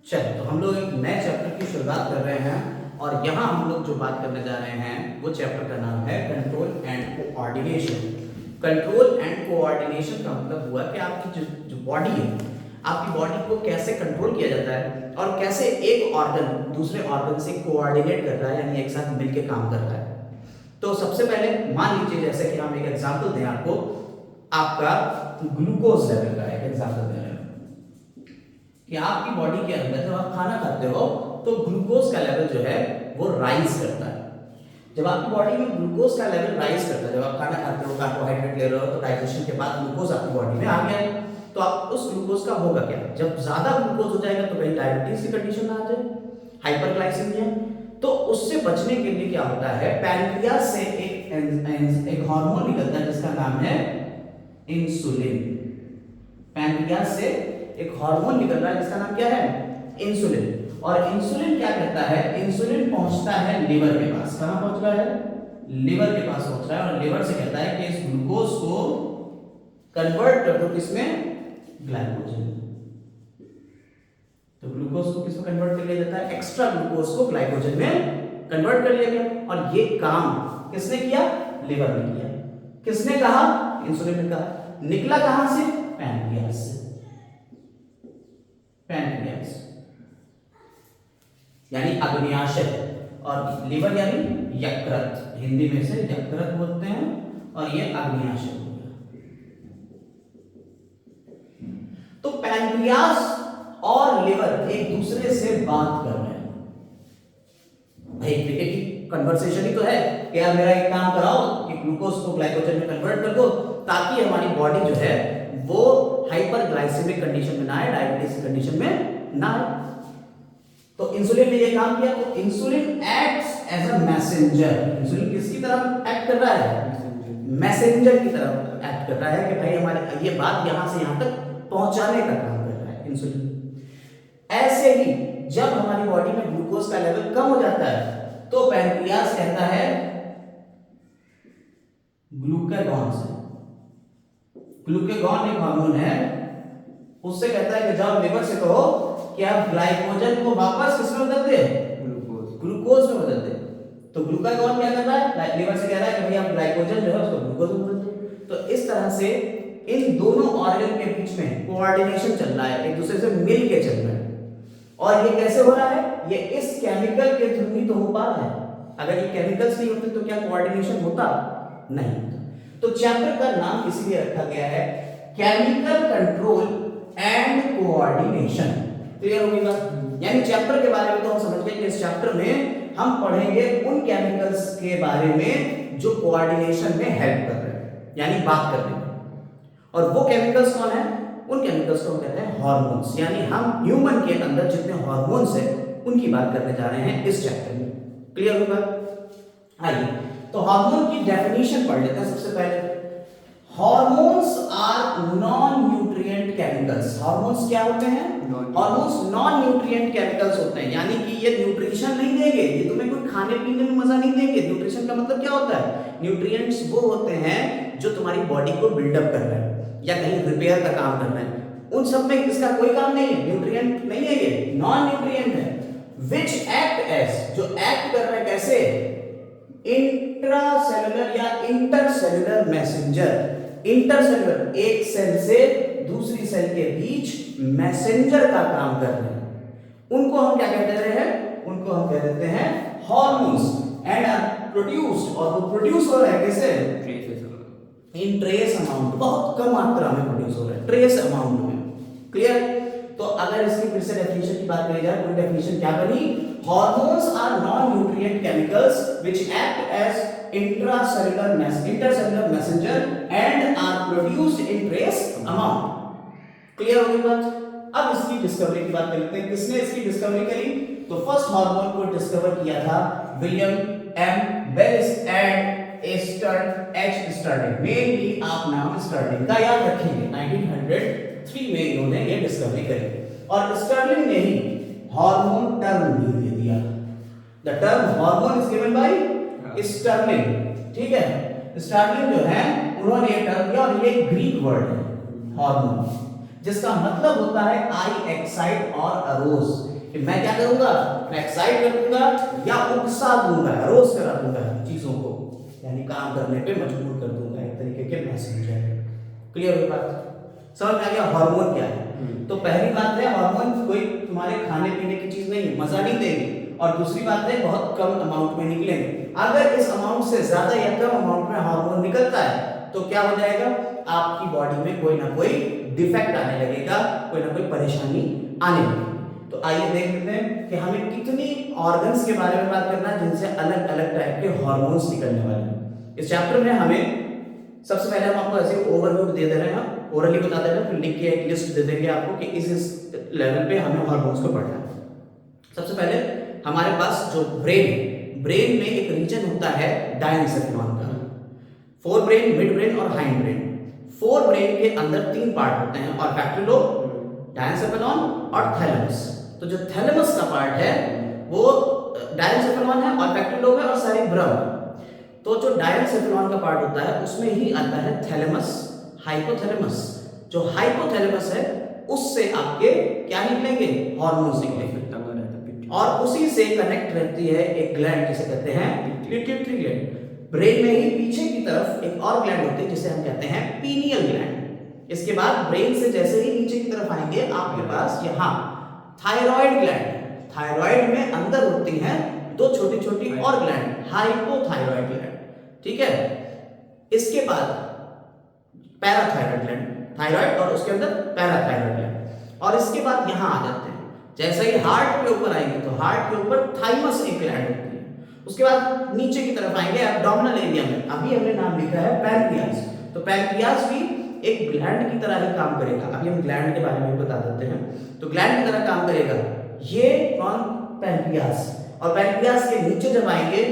चलिए, तो हम लोग एक नए चैप्टर की शुरुआत कर रहे हैं और यहाँ हम लोग जो बात करने जा रहे हैं वो चैप्टर का नाम है control and coordination. Control and coordination का मतलब हुआ कि आपकी जो बॉडी है, आपकी बॉडी को कैसे कंट्रोल किया जाता है और कैसे एक ऑर्गन दूसरे ऑर्गन से कोऑर्डिनेट कर रहा है, यानी एक साथ मिलकर काम कर रहा है। तो सबसे पहले मान लीजिए जैसे कि हम एक एग्जाम्पल दें आपको, आपका ग्लूकोज लेवल का एक एग्जाम्पल दे रहे हैं कि आपकी बॉडी के अंदर जब आप खाना खाते हो तो ग्लूकोज का लेवल जो है वो राइज करता है। जब आपकी बॉडी में ग्लूकोज का लेवल राइज करता है, जब आप खाना खाते हो, कार्बोहाइड्रेट ले रहे हो, तो डाइजेशन के बाद ग्लूकोज आपकी बॉडी में आ गया है, तो आप उस ग्लूकोज का होगा क्या, जब ज्यादा ग्लूकोज हो जाएगा तो कहीं डायबिटीज की कंडीशन आ जाए, हाइपरग्लाइसेमिया। तो उससे बचने के लिए क्या होता है, पैनक्रियास से एक हार्मोन निकलता है जिसका नाम है इंसुलिन। पैनक्रियास से एक हार्मोन निकल रहा है जिसका नाम क्या है, इंसुलिन। और इंसुलिन क्या करता है, इंसुलिन पहुंचता है लिवर के पास। कहां पहुंच रहा है, लिवर के पास पहुंच रहा है, और लिवर से कहता है कि इस ग्लूकोज को कन्वर्ट कर दो किसमें, ग्लाइकोजन। तो ग्लूकोज को किसमें कन्वर्ट कर लिया जाता है, एक्स्ट्रा ग्लूकोज को ग्लाइकोजन में कन्वर्ट कर लिया गया। और ये काम किसने किया, लिवर ने किया। किसने कहा, इंसुलिन ने कहा। निकला कहां से, पैनक्रियास से। पैनक्रियास यानी अग्न्याशय, और लिवर यानी यकृत, हिंदी में से यकृत बोलते हैं, और ये अग्न्याशय हो गया। तो पैनक्रियास और लिवर एक दूसरे से बात कर रहे हैं। भाई क्रिकेट की कन्वर्सेशन ही तो है कि यार मेरा एक काम कराओ कि ग्लूकोज को ग्लाइकोजन में कन्वर्ट कर दो, ताकि हमारी बॉडी जो है वो हाइपरग्लाइसेमिक कंडीशन में ना आए, डायबिटीज की कंडीशन में ना आए। तो इंसुलिन ने ये काम किया। तो insulin acts as a messenger. Insulin किसकी तरह एक्ट कर रहा है, मैसेंजर की तरह एक्ट कर रहा है कि भाई हमारे ये बात यहां से यहां तक पहुंचाने का काम कर रहा है इंसुलिन। ऐसे ही जब हमारी बॉडी में ग्लूकोज का लेवल कम हो जाता है तो पैनक्रियास कहता है ग्लूकागॉन से। ग्लूकागॉन एक हार्मोन है, उससे कहता है कि जाओ लिवर से कहो कि आप ग्लाइकोजन को वापस किसमें बदल दे, ग्लूकोज में बदल दे। तो ग्लूकागॉन क्या कर रहा है, लिवर से कह रहा है कि भाई आप ग्लाइकोजन जो है उसको ग्लूकोज में बदल दो। तो इस तरह से इन दोनों ऑर्गन के बीच में कोऑर्डिनेशन चल रहा है, एक दूसरे से मिल के चल रहा है। और ये कैसे हो रहा है, ये इस केमिकल के थ्रू ही तो हो पा रहा है। अगर ये केमिकल्स नहीं होते तो क्या कोऑर्डिनेशन होता, नहीं होता। तो चैप्टर का नाम इसलिए रखा गया है chemical control and coordination. Clear होगी बात, यानी चैप्टर के बारे में तो हम समझ गए कि इस चैप्टर में हम पढ़ेंगे उन केमिकल्स के बारे में जो कोऑर्डिनेशन में हेल्प कर रहे हैं, यानी बात कर रहे हैं। और वो केमिकल्स कौन है, उन केमिकल्स को हम कहते हैं हार्मोन्स। यानी हम ह्यूमन के अंदर जितने हार्मोन्स हैं उनकी बात करने जा रहे हैं इस चैप्टर में। क्लियर होगा, आइए तो हार्मोन की डेफिनेशन पढ़ लेते हैं। सबसे पहले hormones are non nutrient chemicals. Hormones क्या होते हैं, हार्मोन्स नॉन न्यूट्रिएंट केमिकल्स होते हैं, यानी कि ये न्यूट्रिशन नहीं देंगे, ये तुम्हें कोई खाने पीने में मजा नहीं देंगे। न्यूट्रिशन का मतलब क्या होता है, न्यूट्रिएंट्स वो होते हैं जो तुम्हारी बॉडी को बिल्डअप कर रहे हैं या कहीं रिपेयर का काम कर रहे हैं। उन सब में इसका कोई काम नहीं है, न्यूट्रिएंट नहीं है, ये नॉन न्यूट्रिएंट है। विच एक्ट एज, जो एक्ट कर रहे हैं कैसे, इंट्रासेलुलर या इंटरसेलुलर मैसेंजर। इंटरसेलुलर एक सेल से दूसरी सेल के बीच मैसेंजर का काम कर रहे हैं। उनको हम क्या कहते रहे हैं, उनको हम कह देते हैं हार्मोन्स। एंड आर प्रोड्यूस्ड, और वो प्रोड्यूस हो रहा है कैसे, इन ट्रेस अमाउंट, बहुत कम मात्रा में प्रोड्यूस हो रहा है, ट्रेस अमाउंट में। क्लियर। तो अगर इसकी फिर से डेफिनेशन की बात करी जाए, पूरी डेफिनेशन क्या बनी, hormones are non nutrient chemicals which act as intracellular intercellular messenger and are produced in trace amount. Clear हो गई बात। अब इसकी डिस्कवरी की बात करते हैं, किसने इसकी डिस्कवरी करी, तो फर्स्ट हार्मोन को डिस्कवर किया था William M Bayliss and Starling. Mainly आप नाम स्टर्लिंग का याद रखेंगे, 1903 में इन्होंने ये डिस्कवरी करी। और स्टर्लिंग ने ही हार्मोन टर्म भी दे दिया। The term hormone is given by Starling. ठीक है, स्टर्लिंग जो है उन्होंने ये टर्म दिया, और ये ग्रीक वर्ड है हार्मोन। जिसका मतलब होता है आई एक्साइट और अरोज, कि मैं क्या करूंगा, मैं एक्साइट कर दूंगा या उकसा दूंगा, अरोज करा दूंगा चीजों को, यानी काम करने पे मजबूर कर दूंगा, एक तरीके के मैसेज है। क्लियर हुई बात, समझ में आ गया हार्मोन क्या है। तो पहली बात है हार्मोन कोई तुम्हारे खाने पीने की चीज नहीं, मजा नहीं देगी, और दूसरी बात है बहुत कम अमाउंट में निकलेंगे। अगर इस अमाउंट से ज्यादा या कम अमाउंट में हार्मोन निकलता है तो क्या हो जाएगा, आपकी बॉडी में कोई ना कोई डिफेक्ट आने लगेगा, कोई ना कोई परेशानी आने लगेगी। तो आइए देख लेते हैं कि हमें कितनी ऑर्गन्स के बारे में बात करना है जिनसे अलग अलग टाइप के हार्मोन्स निकलने वाले हैं। इस चैप्टर में हमें सबसे पहले हम आपको ऐसे ओवरव्यू दे दे रहे हैं, ओरली बता दे रहे हैं, फिर लिख के एक लिस्ट दे देंगे आपको कि इस लेवल पे हमें हार्मोन्स को पढ़ना है। सबसे पहले हमारे पास जो ब्रेन में एक रीजन होता है डायनेसेफेलॉन का, फोर ब्रेन, मिड ब्रेन और हाइंड ब्रेन। फोर ब्रेन के अंदर तीन पार्ट होते हैं, ऑल्फैक्टरी लोब, डायनेसेफेलॉन और थैलेमस। तो जो थैलेमस का पार्ट है वो डायनेसेफेलॉन है, ऑल्फैक्टरी लोब है और सेरिब्रम। तो जो डायनेसेफेलॉन का पार्ट होता है उसमें ही आता है थैलेमस, हाइपोथैलेमस। जो हाइपोथैलेमस है उससे आपके क्या निकलेंगे, हार्मोन्स निकलेंगे, और उसी से कनेक्ट रहती है एक ग्लैंड जिसे कहते हैं पिट्यूटरी ग्लैंड। ब्रेन में ही पीछे की तरफ एक और ग्लैंड होती है जिसे हम कहते हैं पीनियल ग्लैंड। इसके बाद ब्रेन से जैसे ही नीचे की तरफ आएंगे आपके पास यहाँ थायराइड ग्लैंड, थायराइड में अंदर होती हैं दो छोटी छोटी और ग्लैंड, हाइपोथायराइड ग्लैंड, ठीक है। इसके बाद पैराथायराइड ग्लैंड, थायराइड और उसके अंदर पैराथायराइड ग्लैंड, और इसके बाद यहाँ आ जाते हैं, जैसे ही हार्ट के ऊपर आएंगे तो हार्ट के ऊपर थाइमस एक ग्लैंड होती है। उसके बाद नीचे की तरफ आएंगे एब्डोमिनल एरिया में, अभी हमने नाम लिखा है पैनक्रियास। तो पैनक्रियास भी एक ग्लैंड की तरह ही काम करेगा, अभी हम ग्लैंड के बारे में बता देते हैं। तो ग्लैंड की तरह काम करेगा ये कौन, पैनक्रियास। और पैनक्रियास के नीचे जब आएंगे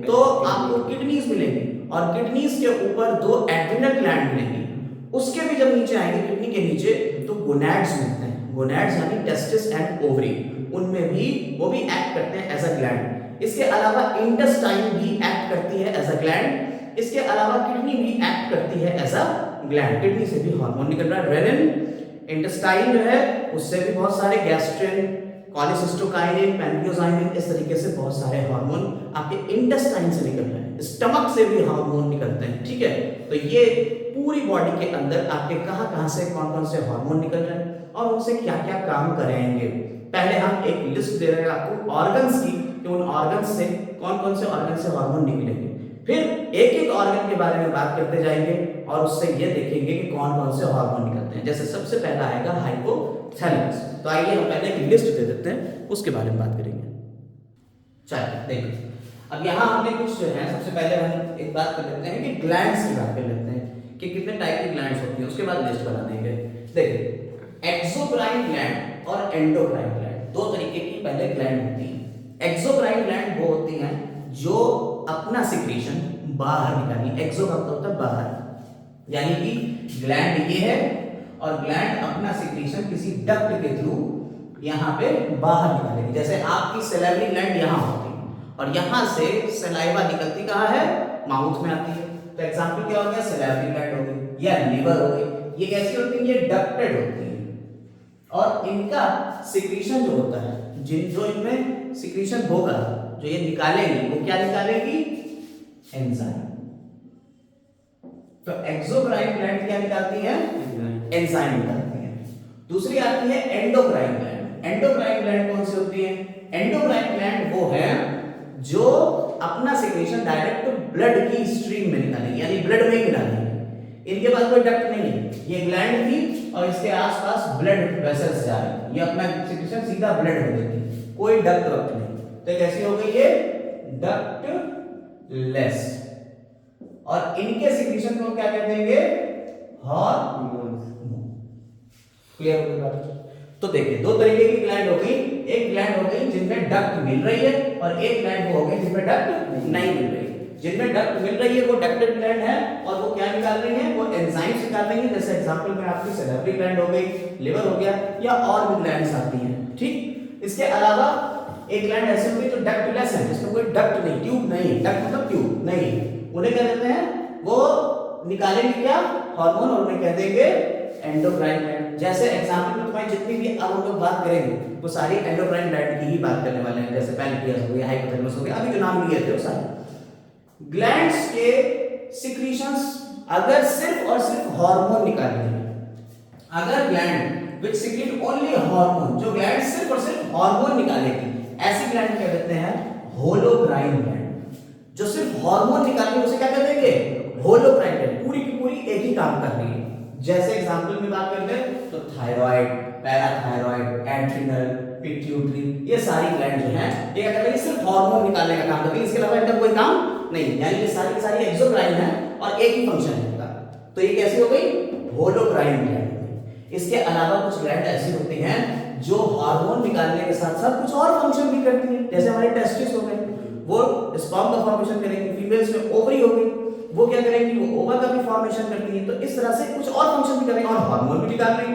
तो आपको किडनीज मिलेंगी, और किडनीज के ऊपर दो एड्रिनल ग्लैंड मिलेंगी। उसके भी जब नीचे आएंगे किडनी के नीचे तो गोनैड्स मिलते हैं, गोनैड्स यानी टेस्टिस एंड ओवरी, उनमें भी वो भी एक्ट करते हैं एज अ ग्लैंड। इसके अलावा इंटेस्टाइन भी एक्ट करती है एज अ ग्लैंड। इसके अलावा किडनी भी एक्ट करती है एज अ ग्लैंड, किडनी से भी हार्मोन निकल रहा है, रेनिन। इंटेस्टाइन जो है उससे भी बहुत सारे गैस्ट्रिन, कॉलिसिस्टोकाइनिन, पैनक्रियोजाइनिन, इस तरीके से बहुत सारे हार्मोन आपके इंटेस्टाइन से निकल रहे हैं। स्टमक से भी हार्मोन निकलते हैं, ठीक है। तो ये पूरी बॉडी के अंदर आपके कहां-कहां से कौन-कौन से हार्मोन निकल रहे हैं और उनसे क्या-क्या काम करेंगे। पहले हम एक लिस्ट दे रहे हैं आपको ऑर्गन्स की, कि उन ऑर्गन्स से कौन-कौन से ऑर्गन से हार्मोन निकलेंगे। फिर एक-एक ऑर्गन के बारे में बात करते जाएंगे और उससे ये देखेंगे कि कौन-कौन से हार्मोन निकलते हैं। जैसे सबसे पहला आएगा हाइपोथैलेमस। तो आइए हम पहले एक लिस्ट दे देते हैं, उसके बारे में बात करेंगे। चलिए देखिए, अब यहाँ हमने कुछ जो है सबसे पहले हम एक बात कर लेते हैं कि ग्लैंड्स की बात कर लेते हैं कि कितने टाइप की ग्लैंड्स होती हैं, उसके बाद लिस्ट बना देंगे। देखिए एक्सोक्राइन ग्लैंड और एंडोक्राइन ग्लैंड, दो तरीके की पहले ग्लैंड होती हैं। एक्सोक्राइन ग्लैंड वो होती हैं जो अपना सिक्रीशन बाहर निकाली, एक्सो का मतलब होता है बाहर, यानी कि ग्लैंड ये है और ग्लैंड अपना सिक्रीशन किसी डक्ट के थ्रू यहाँ पे बाहर निकालेगी। जैसे आपकी सैलिवरी ग्लैंड यहाँ होती है और यहाँ से सलाइवा निकलती कहाँ है, माउथ में आती है। तो एग्जांपल क्या हो गया, सैलिवरी ग्लैंड हो गई या लीवर हो गई। ये कैसी होती है, ये डक्टेड होती है और इनका सिक्रीशन जो होता है, जो इनमें सिक्रीशन होगा, जो ये निकालेंगी वो क्या निकालेगी, एंजाइम। तो एक्सोक्राइन ग्लैंड क्या निकालती है, एंजाइम निकालती है। दूसरी आती है एंडोक्राइन ग्लैंड। एंडोक्राइन ग्लैंड कौन सी होती है, एंडोक्राइन ग्लैंड वो है जो अपना सिक्रीशन डायरेक्ट ब्लड की स्ट्रीम में निकालेगी, यानी ब्लड में ही निकालेगी। इनके पास कोई डक्ट नहीं है, ये ग्लैंड थी और इसके आसपास ब्लड वेसल्स जा रहे हैं, ये अपना सिक्रीशन सीधा ब्लड में देती है, कोई डक्ट वक्त नहीं। तो कैसी हो गई ये, डक्ट लेस। और इनके सिक्रीशन को क्या कहते हैं, हार्मोन। क्लियर हो गई बात। तो देखिए दो तरीके की ग्लैंड हो गई, एक ग्लैंड हो गई जिनमें डक्ट मिल रही है और एक ग्लैंड वो हो गई जिनमें डक्ट नहीं मिल रही है। जिनमें डक्ट मिल रही है वो डक्टेड ग्लैंड है और वो क्या निकाल रही है, वो एंजाइम्स निकाल रही है। जैसे एग्जांपल में आपकी सैलिवरी ग्लैंड हो गई, लिवर हो गया या और भी ग्लैंड्स आती हैं, ठीक। इसके अलावा एक ग्लैंड ऐसी होगी जो डक्टलेस है, जिसमें कोई डक्ट नहीं, ट्यूब नहीं, डक्ट मतलब ट्यूब नहीं, उन्हें क्या कहते हैं, वो निकालेंगे क्या, हार्मोन, और उन्हें कह देंगे एंडोक्राइन ग्लैंड। जैसे एग्जांपल में तुम्हारी जितनी भी अब हम लोग बात करेंगे वो सारी एंडोक्राइन ग्लैंड की ही बात करने वाले हैं, जैसे पैनक्रियास हो गया, हाइपोथैलेमस हो गया, अभी जो नाम लिए थे वो सारे ग्लैंड्स के सिक्रीशंस अगर सिर्फ और सिर्फ हार्मोन निकालेंगे, अगर gland which secrete only hormone, जो ग्लैंड सिर्फ और सिर्फ हार्मोन निकालेगी, ऐसी ग्लैंड क्या कहते हैं? Holocrine gland. जो सिर्फ हार्मोन निकालेगी उसे क्या कहेंगे? Holocrine gland. पूरी की पूरी एक ही काम कर रही है। जैसे एग्जांपल में बात करते हैं तो थायराइड, पैराथायराइड, एड्रिनल, पिट्यूटरी, ये सारी ग्लैंड जो हैं ये क्या कर रही है? सिर्फ हार्मोन निकालने का काम कर रही है, इसके अलावा इनका कोई काम नहीं। यानी ये सारी की सारी एक्सोक्राइन है और एक ही फंक्शन है इनका। तो ये कैसी हो गई? Holocrine gland. इसके अलावा कुछ ग्लैंड ऐसी होती हैं जो हार्मोन निकालने के साथ साथ कुछ और फंक्शन भी करती हैं, जैसे हमारे टेस्टिस हो गए, वो स्पर्म का फॉर्मेशन करेंगे। फीमेल्स में ओवरी हो गई, वो क्या करेंगी? वो ओवा का भी फॉर्मेशन करती है। तो इस तरह से कुछ और फंक्शन भी करेंगे और हार्मोन भी निकाल रही है।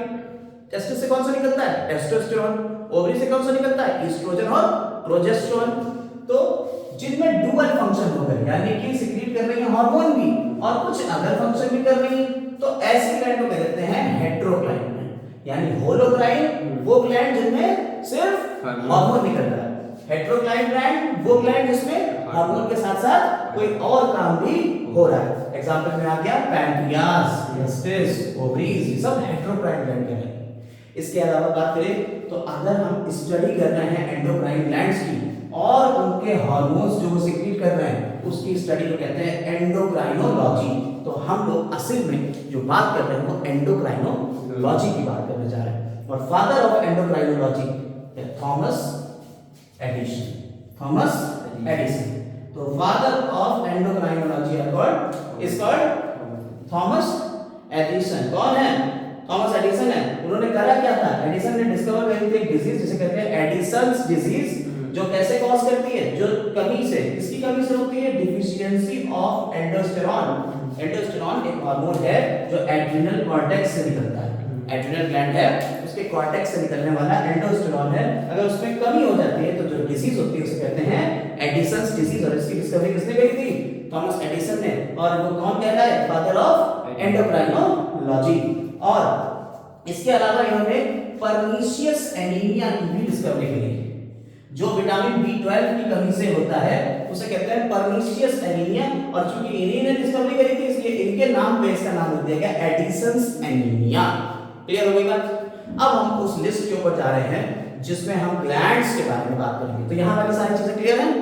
टेस्टिस से कौन सा निकलता है? टेस्टोस्टेरोन। ओवरी से कौन सा निकलता है? एस्ट्रोजन और प्रोजेस्टेरोन। तो जिनमें डुअल फंक्शन हो गए, यानी कि सिक्रीट कर रही है हार्मोन भी और कुछ अदर फंक्शन भी कर रही है, तो ऐसी ग्लैंड को कहते हैं हेटेरोक्राइन। यानी होलोक्राइन वो ग्लैंड जिनमें सिर्फ हार्मोन निकल रहा है, हेटेरोक्राइन ग्लैंड वो ग्लैंड जिसमें हार्मोन के साथ साथ कोई और काम भी हो रहा है। एग्जांपल में आ गया पैनक्रियास, टेस्टिस, ओवरीज, ये सब हेटेरोक्राइन ग्लैंड के हैं। इसके अलावा बात करें तो अगर हम स्टडी कर रहे हैं एंडोक्राइन ग्लैंड्स की और उनके हार्मोन्स जो वो सिक्रीट कर रहे हैं उसकी स्टडी को कहते हैं एंडोक्राइनोलॉजी। तो हम लोग असल में जो बात कर रहे हैं वो एंडोक्राइनोलॉजी की बात करने जा रहे हैं। और father of endocrinology Thomas Edison. Thomas Edison. तो father of endocrinology is called Thomas Edison. कौन है? थॉमस एडिसन है। उन्होंने करा क्या था? एडिसन ने डिस्कवर करी थी एक डिजीज जिसे कहते हैं एडिसन्स डिजीज, जो कैसे कॉज करती है? जो कमी से, किसकी कमी से होती है? Deficiency of एंडोस्टेरॉन। एंडोस्टेरॉन एक हार्मोन है जो एड्रिनल कॉर्टेक्स से निकलता है। एड्रिनल ग्लैंड है, उसके कॉर्टेक्स से निकलने वाला एंडोस्टेरॉन है। अगर उसमें कमी हो जाती है तो जो डिजीज होती है उसे कहते हैं एडिसन्स डिजीज। और इसकी डिस्कवरी किसने करी थी? थॉमस एडिसन ने। और वो कौन कहता है? Father of endocrinology. और इसके अलावा इन्होंने परनीशियस एनीमिया की भी डिस्कवरी करी, जो विटामिन B12 की कमी से होता है उसे कहते हैं परनीशियस एनीमिया। और चूंकि इन्हीं ने डिस्कवरी करी थी इसलिए इनके नाम पे इसका नाम दिया गया एडिसन्स एनीमिया। क्लियर हो गई बात? अब हम उस लिस्ट के ऊपर जा रहे हैं जिसमें हम ग्लैंड्स के बारे में बात करेंगे। तो यहां वाली सारी चीजें क्लियर हैं?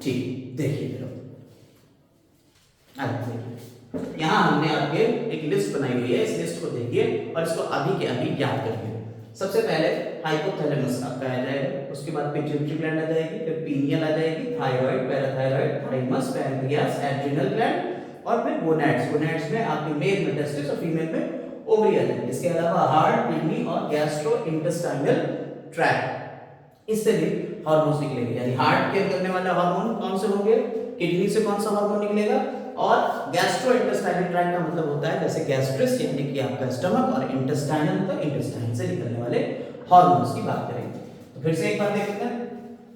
ठीक, देखिए फिर यहां हमने आपके एक लिस्ट बनाई हुई है, इस लिस्ट को देखिए और इसको अभी के अभी याद करिए। सबसे पहले हाइपोथैलेमस आपका आ जाएगा, उसके बाद पिट्यूटरी ग्लैंड आ जाएगी, फिर पीनियल आ जाएगी, thyroid, parathyroid, thymus, pancreas, adrenal gland और फिर गोनैड्स। गोनैड्स में आपके मेल में टेस्टिस और फीमेल में ओवरी आ जाएगी। इसके अलावा हार्ट, किडनी और गैस्ट्रोइंटेस्टाइनल ट्रैक्ट, इससे भी हार्मोन्स निकलेंगे। यानी हार्ट केयर करने वाले हार्मोन कौन से होंगे? किडनी से कौन सा हार्मोन निकलेगा? और गैस्ट्रोइंटेस्टाइनल ट्रैक्ट का मतलब होता है जैसे गैस्ट्रिस यानी कि आपका स्टमक और इंटेस्टाइनल तो इंटेस्टाइन से निकलने वाले हार्मोन्स की बात करेंगे। तो फिर से एक बार देखते हैं,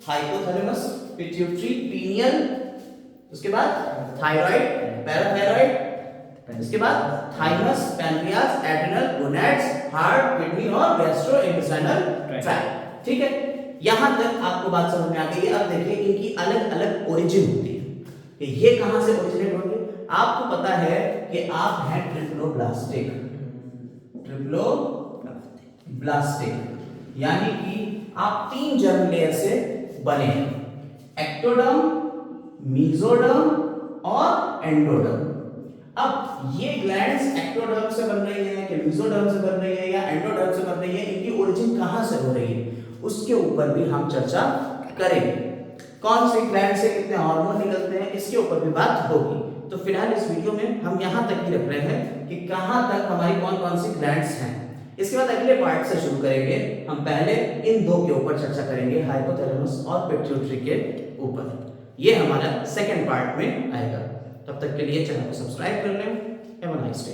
हाइपोथैलेमस, पिट्यूटरी, पीनियल, उसके बाद थायराइड, पैराथायराइड, इसके बाद thymus, pancreas, adrenal, gonads, heart, kidney और गैस्ट्रोइंटेस्टाइनल ट्रैक्ट। ठीक है, यहां तक आपको बात समझ में आ गई है। अब देखिए इनकी अलग अलग ओरिजिन होती है कि ये कहां से ओरिजिनेट होंगे। आपको पता है कि आप हैं ट्रिप्लोब्लास्टिक। ट्रिप्लोब्लास्टिक यानी कि आप 3 जर्म लेयर से बने हैं, एक्टोडर्म, मेसोडर्म और एंडोडर्म। अब ये ग्लैंड्स एक्टोडर्म से बन रही है कि मेसोडर्म से बन रही है या एंडोडर्म से बन रही है, इनकी ओरिजिन कहां से हो रही है उसके ऊपर भी हम चर्चा करेंगे। कौन से ग्लैंड से कितने हार्मोन निकलते हैं इसके ऊपर भी बात होगी। तो फिलहाल इस वीडियो में हम यहां तक ही रख रहे हैं कि कहां तक हमारी कौन कौन सी ग्लैंड्स हैं। इसके बाद अगले पार्ट से शुरू करेंगे, हम पहले इन दो के ऊपर चर्चा करेंगे, हाइपोथैलेमस और पिट्यूटरी के ऊपर। ये हमारा सेकंड पार्ट में आएगा। तब तक के लिए चैनल को सब्सक्राइब कर लें। Have a nice day.